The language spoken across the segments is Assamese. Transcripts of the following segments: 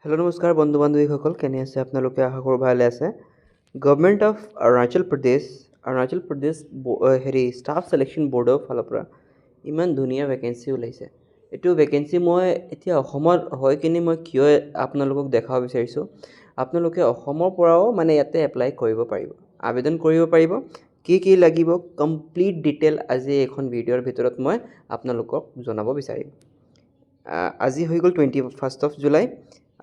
হেল্ল' নমস্কাৰ বন্ধু বান্ধৱীসকল, কেনে আছে আপোনালোকে? আশা কৰোঁ ভালে আছে। Government of Arunachal Pradesh staff selection বৰ্ডৰ ফালৰ পৰা ইমান ধুনীয়া ভেকেঞ্চি ওলাইছে। এইটো ভেকেঞ্চি মই এতিয়া অসমত হৈ কিনে মই কিয় আপোনালোকক দেখাব বিচাৰিছোঁ। আপোনালোকে অসমৰ পৰাও ইয়াতে এপ্লাই কৰিব পাৰিব, আবেদন কৰিব পাৰিব। কি লাগিব কমপ্লিট ডিটেইল আজি এইখন ভিডিঅ'ৰ ভিতৰত মই আপোনালোকক জনাব বিচাৰিম। আজি হৈ গ'ল 21 জুলাই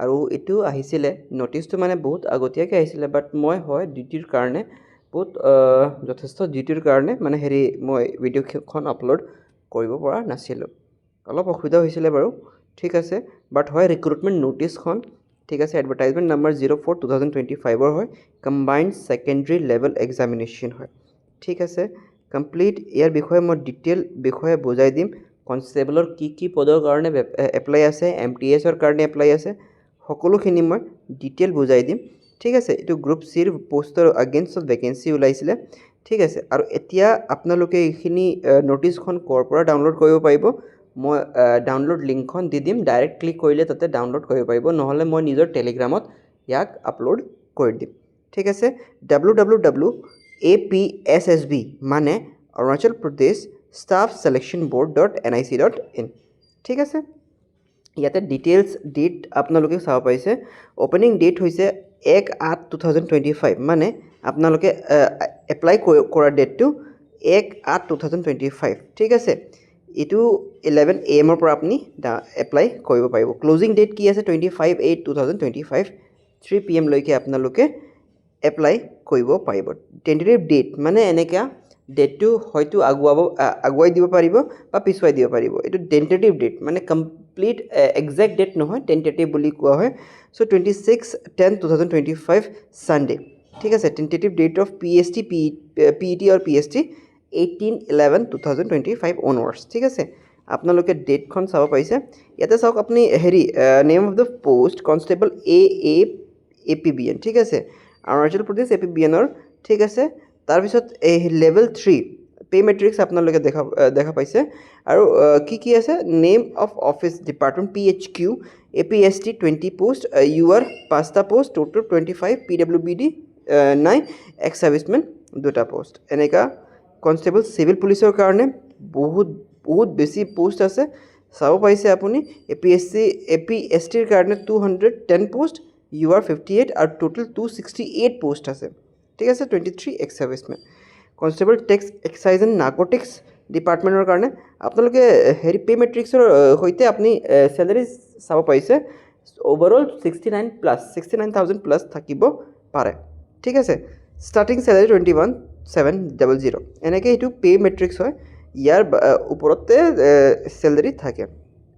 আৰু এইটো আহিছিলে নটিচটো বহুত আগতীয়াকৈ আহিছিলে, বাট মই ডিউটিৰ কাৰণে যথেষ্ট ডিউটিৰ কাৰণে মই ভিডিঅ'খন আপলোড কৰিব পৰা নাছিলোঁ, অলপ অসুবিধা হৈছিলে বাৰু। ঠিক আছে, বাট ৰিক্ৰুটমেণ্ট নটিচখন ঠিক আছে। এডভাৰটাইজমেণ্ট নাম্বাৰ 04/2025 হয়। কম্বাইণ্ড ছেকেণ্ডেৰী লেভেল এক্সামিনেশ্যন হয়। ঠিক আছে, কমপ্লিট ইয়াৰ বিষয়ে মই ডিটেইল বিষয়ে বুজাই দিম। কনষ্টেবলৰ কি পদৰ কাৰণে এপ্লাই আছে, MTSৰ কাৰণে এপ্লাই আছে, সকলোখিনি মই ডিটেইল বুজাই দিম। ঠিক আছে, এইটো গ্ৰুপ চিৰ পোষ্টৰ এগেইনষ্টত ভেকেঞ্চি ওলাইছিলে। ঠিক আছে, আৰু এতিয়া আপোনালোকে এইখিনি নটিচখন ক'ৰ পৰা ডাউনলোড কৰিব পাৰিব, মই ডাউনলোড লিংকখন দি দিম। ডাইৰেক্ট ক্লিক কৰিলে তাতে ডাউনলোড কৰিব পাৰিব, নহ'লে মই নিজৰ টেলিগ্ৰামত ইয়াক আপলোড কৰি দিম। ঠিক আছে, www.apssb মানে Arunachal Pradesh staff selection board.nic.in। ঠিক আছে, ইয়াতে ডিটেইলছ ডেট আপোনালোকে চাব পাৰিছে। অ'পেনিং ডেট হৈছে 1/8/2025, মানে আপোনালোকে এপ্লাই কৰা ডেটটো 1/8/2025। ঠিক আছে, এইটো 11 AM পৰা আপুনি এপ্লাই কৰিব পাৰিব। ক্লজিং ডেট কি আছে 25/8/2025 3 PM লৈকে আপোনালোকে এপ্লাই কৰিব পাৰিব। টেণ্টেটিভ ডেট এনেকুৱা ডেটটো হয়তো আগুৱাই দিব পাৰিব বা পিছুৱাই দিব পাৰিব। এইটো tentative date complete exact date নহয়, টেণ্টেটিভ বুলি কোৱা হয়। চ' 26/10/2025 ছানডে। ঠিক আছে, tentative date of PST PET আৰু PST 18/11/2025 অনৱাৰ্ডছ। ঠিক আছে, আপোনালোকে ডেটখন চাব পাৰিছে। ইয়াতে চাওক আপুনি name of the post constable APBN। ঠিক আছে, অৰুণাচল প্ৰদেশ APBNৰ। ঠিক আছে, তাৰপিছত এই লেভেল 3 পে' মেট্ৰিক্স আপোনালোকে দেখা পাইছে। আৰু কি আছে, name of office department PHQ APST 20 post, UR 5টা post, total 25, PWBD 9, x servicemen 2টা পোষ্ট। এনেকুৱা কনষ্টেবল চিভিল পুলিচৰ কাৰণে বহুত বেছি পোষ্ট আছে, চাব পাৰিছে আপুনি। APSTৰ কাৰণে 210 পোষ্ট, UR 58 আৰু টোটেল 268 পোষ্ট আছে। ঠিক আছে, 23 ex servicemen. Constable tax excise and narcotics ডিপাৰ্টমেণ্টৰ কাৰণে আপোনালোকে পে' মেট্ৰিক্সৰ সৈতে আপুনি চেলাৰী চাব পাৰিছে। অভাৰঅল 69,000+ থাকিব পাৰে। ঠিক আছে, ষ্টাৰ্টিং চেলাৰী 21,700। এনেকৈ এইটো পে' মেট্ৰিক্স হয়, ইয়াৰ ওপৰতে চেলাৰী থাকে।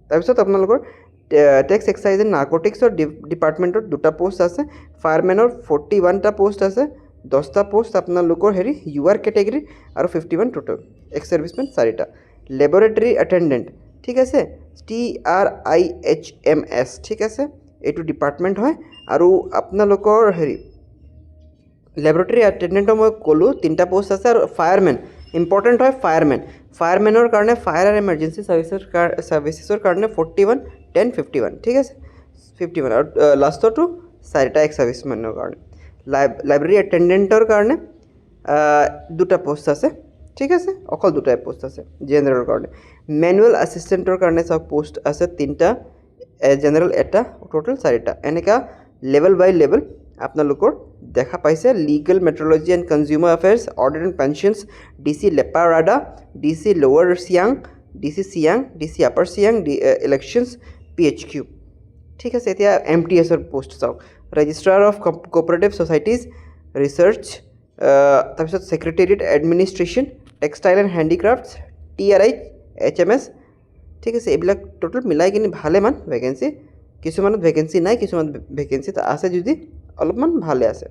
তাৰপিছত আপোনালোকৰ টেক্স এক্সাইজ এণ্ড নাৰ্কটিক্সৰ ডিপাৰ্টমেণ্টত 2টা পোষ্ট আছে। ফায়াৰমেনৰ 41টা পোষ্ট আছে, 10টা পোষ্ট আপোনালোকৰ UR কেটেগৰী আৰু 51 টোটেল। এক্স ছাৰ্ভিচমেন 4টা। লেবৰেটৰী এটেণ্ডেণ্ট, ঠিক আছে, TRIHMS। ঠিক আছে, এইটো ডিপাৰ্টমেণ্ট হয়। আৰু আপোনালোকৰ লেবৰেটৰী এটেণ্ডেণ্টৰ মই ক'লোঁ 3টা পোষ্ট আছে। আৰু ফায়াৰমেন ইম্পৰ্টেণ্ট হয়। ফায়াৰমেনৰ কাৰণে ফায়াৰ আৰু ইমাৰ্জেঞ্চি ছাৰ্ভিচেছৰ কাৰণে 41, 10, 51। ঠিক আছে, 51 আৰু লাষ্টতো 4টা এক্স ছাৰ্ভিচমেনৰ কাৰণে। লাইব্ৰেৰী এটেণ্ডেণ্টৰ কাৰণে 2টা পোষ্ট আছে। ঠিক আছে, অকল 2টাই পোষ্ট আছে জেনেৰেলৰ কাৰণে। মেনুৱেল এছিষ্টেণ্টৰ কাৰণে চাওক পোষ্ট আছে 3টা, জেনেৰেল 1টা, টোটেল 4টা। এনেকুৱা লেভেল বাই লেভেল আপোনালোকৰ দেখা পাইছে। Legal metrology and consumer affairs, order and pensions, DC Leparada, DC lower Siang, DC Siang, DC upper Siang, elections PHQ। ঠিক আছে, এতিয়া MTSৰ পোষ্ট চাওক। Registrar of cooperative societies research, তাৰপিছত secretariat administration, textile and handicrafts, TRIHMS। ঠিক আছে, এইবিলাক টোটেল মিলাই কিনে ভালেমান ভেকেঞ্চি। কিছুমানত ভেকেঞ্চি নাই, কিছুমান ভেকেঞ্চি আছে যদি অলপমান ভালে আছে।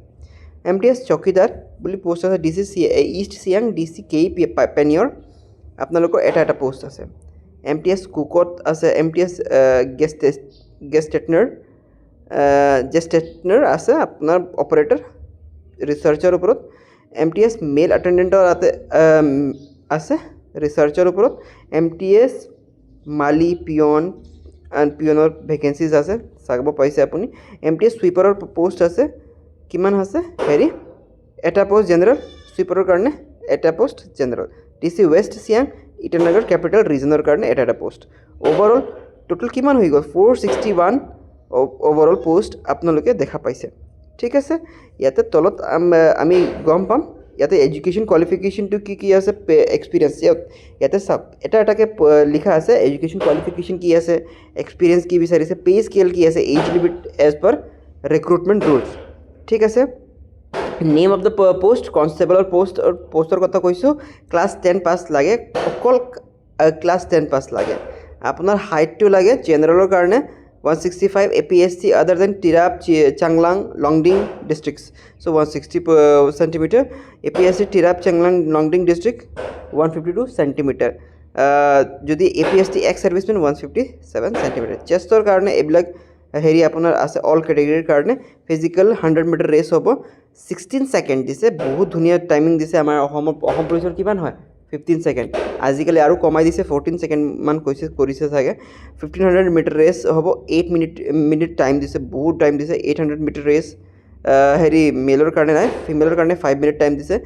MTS চকীদাৰ বুলি পোষ্ট আছে। DC East Siang, DC KE Panyor, আপোনালোকৰ এটা পোষ্ট আছে। MTS কুকত আছে। MTS গেষ্টেটনাৰ আছে আপোনাৰ অপাৰেটৰ ৰিচাৰ্চৰ ওপৰত। MTS মেল এটেণ্ডেণ্টৰ আছে ৰিচাৰ্চৰ ওপৰত। MTS মালি পিয়নৰ ভেকেঞ্চিজ আছে, চাব পাইছে আপুনি MTS সুইপাৰৰ পোষ্ট আছে কিমান আছে হেৰি এটা পোষ্ট জেনেৰেল সুইপাৰৰ কাৰণে এটা post general DC west Siang Itanagar capital ৰিজনৰ কাৰণে এটা পোষ্ট ওভাৰঅল টোটাল কিমান হৈ গ'ল 461 ওভাৰঅল পোষ্ট আপোনালোকে দেখা পাইছে ঠিক আছে ইয়াতে তলত আমি গম পাম ইয়াতে এডুকেশ্যন কোৱালিফিকেশ্যনটো কি আছে এক্সপিৰিয়েঞ্চ ইয়াতে চাওক এটাকে লিখা আছে এডুকেশ্যন কোৱালিফিকেশ্যন কি আছে এক্সপিৰিয়েঞ্চ কি বিচাৰিছে পে স্কেল কি আছে age limit age per recruitment rules ঠিক আছে নেম অফ দ্য পোষ্ট কনষ্টেবলৰ পোষ্টৰ কথা কৈছোঁ ক্লাছ 10 পাছ লাগে অকল ক্লাছ 10 পাছ লাগে আপোনাৰ হাইটটো লাগে জেনেৰেলৰ কাৰণে 165 APSC other than Tirap, Changlang, Longding districts. So 160 centimeter. APSC Tirap, Changlang, Longding district 152 centimeter. যদি APSC ex serviceman 157 centimeter. Chestor karne ebilak heri apunar ase all category karne physical 100 meter race hobo 16 second dise bahut dhuniya timing dise amar ahom policer kiman hoy 15 second আজিকালি আৰু কমাই দিছে 14 সেকেন্ড মান কৰিছে চাগে 1500 মিটাৰ ৰেচ হ'ব 8 মিনিট টাইম দিছে বহুত টাইম দিছে 800 মিটাৰ ৰেচ হেৰি মেলৰ কাৰণে নাই ফিমেলৰ কাৰণে 5 মিনিট টাইম দিছে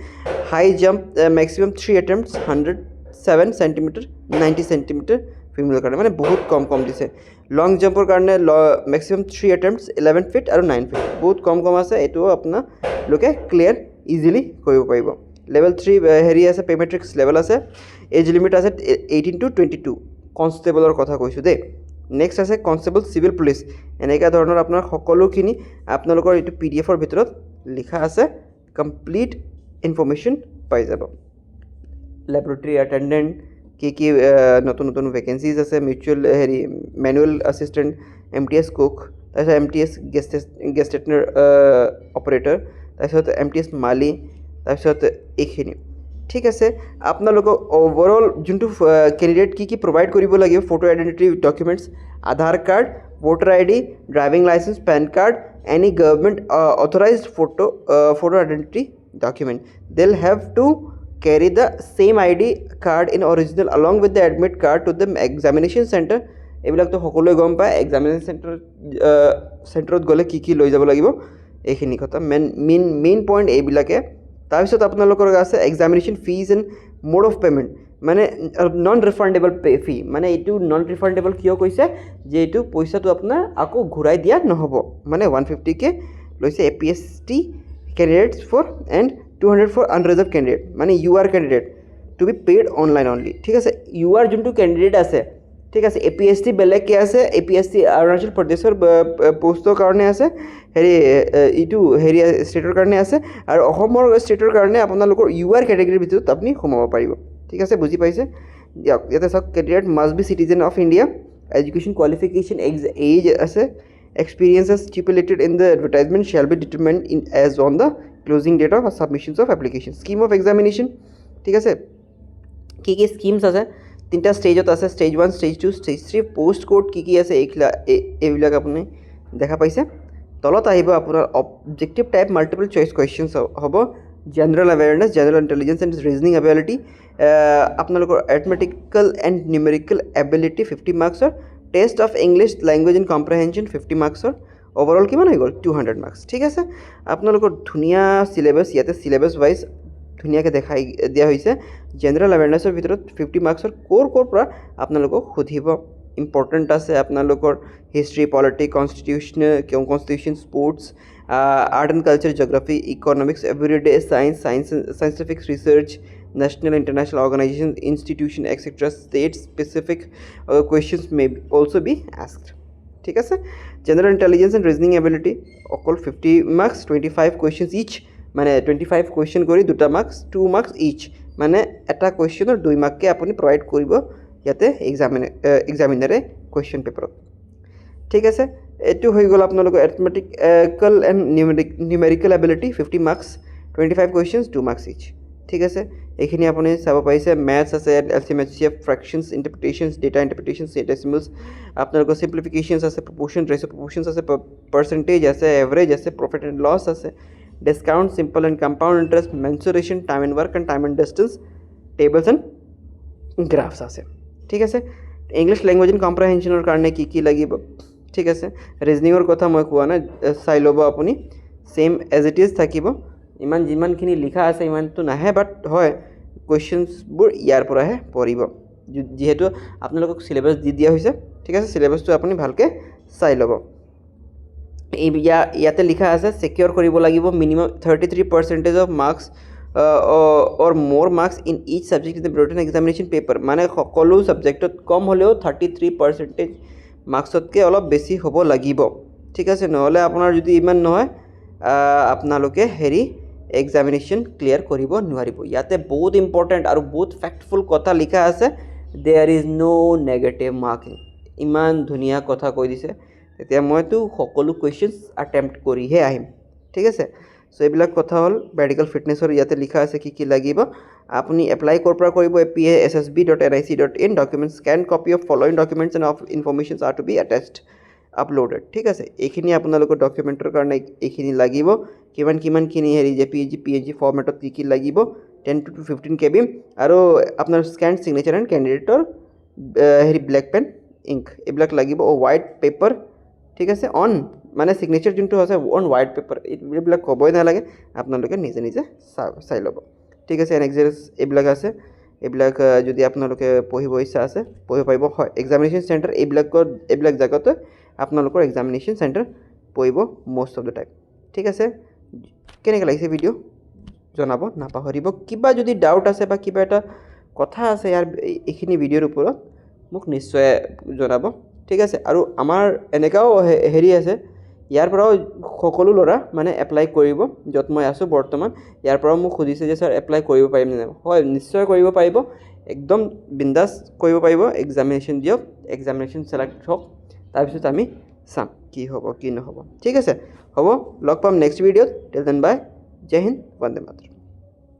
high jump maximum 3 attempts 107 centimetre 90 centimetre ফিমেলৰ কাৰণে মানে বহুত কম দিছে লং জাম্পৰ কাৰণে ম্যাক্সিমাম 3 অ্যাটেম্পটস 11 ফিট আৰু 9 ফিট বহুত কম আছে এটো আপোনাৰ লোকে ক্লিয়াৰ ইজিলি কৰিব পাৰিব level 3 হেৰি আছে পেমেট্ৰিক্স লেভেল আছে এজ লিমিট আছে 18 to 22 কনষ্টেবলৰ কথা কৈছোঁ দেই নেক্সট আছে কনষ্টেবল সিভিল পুলিচ এনেকা ধৰণৰ আপোনাৰ সকলোখিনি আপোনালোকৰ এইটো পিডিএফৰ ভিতৰত লিখা আছে কমপ্লিট ইনফৰমেশ্যন পাই যাব ল্যাবৰেটৰী অ্যাটেন্ডেন্ট কি নতুন ভেকেন্সিজ আছে মিউচুৱেল হেৰি মেনুৱেল এছিষ্টেণ্ট MTS কুক তাৰপিছত MTS গেষ্টেটনাৰ অপাৰেটৰ তাৰপিছত MTS মালি তাৰপিছত এইখিনি ঠিক আছে আপোনালোকক ওভাৰঅল যোনটো কেণ্ডিডেট কি প্ৰভাইড কৰিব লাগিব photo identity documents Aadhaar card voter ID driving licence pan card any government authorised photo identity document they'll have to carry the same ID card in original along with the admit card to the examination center এইবিলাক তো সকলোৱে গম পায় এক্সামিনেশ্যন চেণ্টাৰত গ'লে কি লৈ যাব লাগিব এইখিনি কথা মেইন পইণ্ট এইবিলাকে তাৰপিছত আপোনালোকৰ আছে examination fees and mode of payment মানে নন ৰিফাণ্ডেবল ফি মানে এইটো নন ৰিফাণ্ডেবল কিয় কৈছে যে এইটো পইচাটো আপোনাৰ আকৌ ঘূৰাই দিয়া নহ'ব মানে 150K লৈছে APST candidates for and 200 for unreserved candidate মানে you are candidate to be paid online only ঠিক আছে you are যোনটো candidate আছে ঠিক আছে APST বেলেগকৈ আছে APST অৰুণাচল প্ৰদেশৰ পোষ্টৰ কাৰণে আছে হেৰি ইটো হেৰি ষ্টেটৰ কাৰণে আছে আৰু অসমৰ ষ্টেটৰ কাৰণে আপোনালোকৰ UR কেটেগৰীৰ ভিতৰত আপুনি সোমাব পাৰিব ঠিক আছে বুজি পাইছে ইয়াতে চাওক candidate must be citizen of India education qualification age আছে experiences stipulated in the advertisement shall be determined in as on the closing date of submissions of application scheme of examination ঠিক আছে কি স্কিমস আছে তিনটা স্টেজত আছে stage 1 stage 2 stage 3 post code কি আছে এইবিলাক আপুনি দেখা পাইছে তলত আহিব আপোনাৰ objective type multiple choice questions হ'ব general awareness general intelligence and reasoning ability আপোনালোকৰ এৰিথমেটিকেল এণ্ড নিউমেৰিকেল এবিলিটি 50 মাৰ্কছৰ test of English language and comprehension 50 মাৰ্কছৰ ওভাৰঅল কিমান হৈ গ'ল 200 মাৰ্কছ ঠিক আছে আপোনালোকৰ ধুনীয়া সিলেবাছ ইয়াতে সিলেবাছ ৱাইজ ধুনীয়াকৈ দেখাই দিয়া হৈছে জেনাৰেল এৱেৰনেছৰ ভিতৰত 50 মাৰ্কছৰ ক'ৰ পৰা আপোনালোকক সুধিব ইম্পৰ্টেণ্ট আছে আপোনালোকৰ history politics constitution sports art and culture geography economics everyday scientific research national international organization institution etc state specific questions may also be asked ঠিক আছে general intelligence and reasoning ability অকল 50 marks 25 questions each মানে 25 question কৰি দুটা marks 2 marks each মানে এটা questioner 2 mark কে আপুনি প্ৰভাইড কৰিব ইয়াতে এক্সামিনাৰে question পেপাৰত ঠিক আছে এটো হৈ গ'ল আপোনালোকৰ arithmetical and numerical ability 50 marks 25 questions 2 marks each ঠিক আছে এইখিনি আপুনি চাব পাইছে ম্যাথছ আছে এলচিএম এইচচিএফ ফ্ৰেকশনছ ইন্টাৰপ্ৰিটেশনছ ডেটা ইন্টাৰপ্ৰিটেশনছ ডেসিমেলছ আপোনালোকৰ সিম্পলিফিকেশনছ আছে প্ৰপোৰ্শন ৰেশিও প্ৰপোৰ্শনছ আছে পাৰ্সেন্টেজ আছে এভাৰেজ আছে প্ৰফিট এণ্ড লছ আছে discount simple and compound interest mensuration time and work and time and distance tables and graphs আছে ঠিক আছে ইংলিছ লেংগুৱেজ এণ্ড কম্প্ৰিহেনশ্যনৰ কাৰণে কি লাগিব ঠিক আছে ৰিজনিঙৰ কথা মই কোৱা নাই চাই ল'ব আপুনি সেম এজ ইট ইজ থাকিব ইমান যিমানখিনি লিখা আছে ইমানটো নাহে বাট হয় কুৱেশ্যনছবোৰ ইয়াৰ পৰাহে পৰিব যিহেতু আপোনালোকক চিলেবাছ দি দিয়া হৈছে ঠিক আছে চিলেবাছটো আপুনি ভালকৈ চাই ল'ব ইয়াতে লিখা আছে সিকিউৰ কৰিব লাগিব minimum 33% of marks or more marks in each subject in the written examination paper মানে সকলো সাবজেক্টত কম হলেও 33% মার্কসতকৈ অলপ বেছি হ'ব লাগিব ঠিক আছে নহলে আপোনাৰ যদি ইমান নহয় আপোনালোকে হেৰি এক্সামিনেশ্যন ক্লিয়াৰ কৰিব নোৱাৰিব ইয়াতে বহুত ইম্পৰ্টেণ্ট আৰু বহুত ফ্যাক্টফুল কথা লিখা আছে there is no negative marking ইমান ধুনীয়া কথা কৈ দিছে তেতিয়া মইতো সকলো কুৱেশ্যনছ আটেম্প্ট কৰিহে আহিম ঠিক আছে সো এইবিলাক কথা হ'ল মেডিকেল ফিটনেছৰ ইয়াতে লিখা আছে কি লাগিব আপুনি এপ্লাই ক'ৰ পৰা কৰিব passb.nic.in documents scan copy of following documents and of informations are to be attached uploaded ঠিক আছে এইখিনি আপোনালোকৰ ডকুমেণ্টৰ কাৰণে এইখিনি লাগিব কিমানখিনি হেৰি জেপিজি ফৰ্মেটত কি লাগিব 10 to 15 KB আৰু আপোনাৰ স্কেন চিগনেচাৰ এণ্ড কেণ্ডিডেটৰ হেৰি ব্লেক পেন ইংক এইবিলাক লাগিব হোৱাইট পেপাৰ ঠিক আছে অন মানে সিগনেচাৰ যোনটো আছে অন হোৱাইট পেপাৰ এইবিলাক ক'বই নালাগে আপোনালোকে নিজে চাই ল'ব ঠিক আছে এনএক্সাইজ এইবিলাক আছে এইবিলাক যদি আপোনালোকে পঢ়িব ইচ্ছা আছে পঢ়িব পাৰিব হয় এক্সামিনেশ্যন চেণ্টাৰ এইবিলাক জেগাতে আপোনালোকৰ এক্সামিনেশ্যন চেণ্টাৰ পৰিব মষ্ট অফ দ্য টাইম ঠিক আছে কেনেকৈ লাগিছে ভিডিঅ' জনাব নাপাহৰিব কিবা যদি ডাউট আছে বা কিবা এটা কথা আছে ইয়াৰ এইখিনি ভিডিঅ'ৰ ওপৰত মোক নিশ্চয় জনাব ঠিক আছে আৰু আমাৰ এনেকাও হেৰি আছে ইয়াৰ পৰাও সকলো ল'ৰা মানে এপ্লাই কৰিব য'ত মই আছোঁ বৰ্তমান ইয়াৰ পৰাও মোক সুধিছে যে ছাৰ এপ্লাই কৰিব পাৰিম নে নাই হয় নিশ্চয় কৰিব পাৰিব একদম বিন্দাছ কৰিব পাৰিব এক্সামিনেশ্যন দিয়ক এক্সামিনেশ্যন ছিলেক্ট হওক তাৰপিছত আমি চাম কি হ'ব কি নহ'ব ঠিক আছে হ'ব লগ পাম নেক্সট ভিডিঅ'ত টিল দেন বাই জয় হিন্দ বন্দে মাতৰম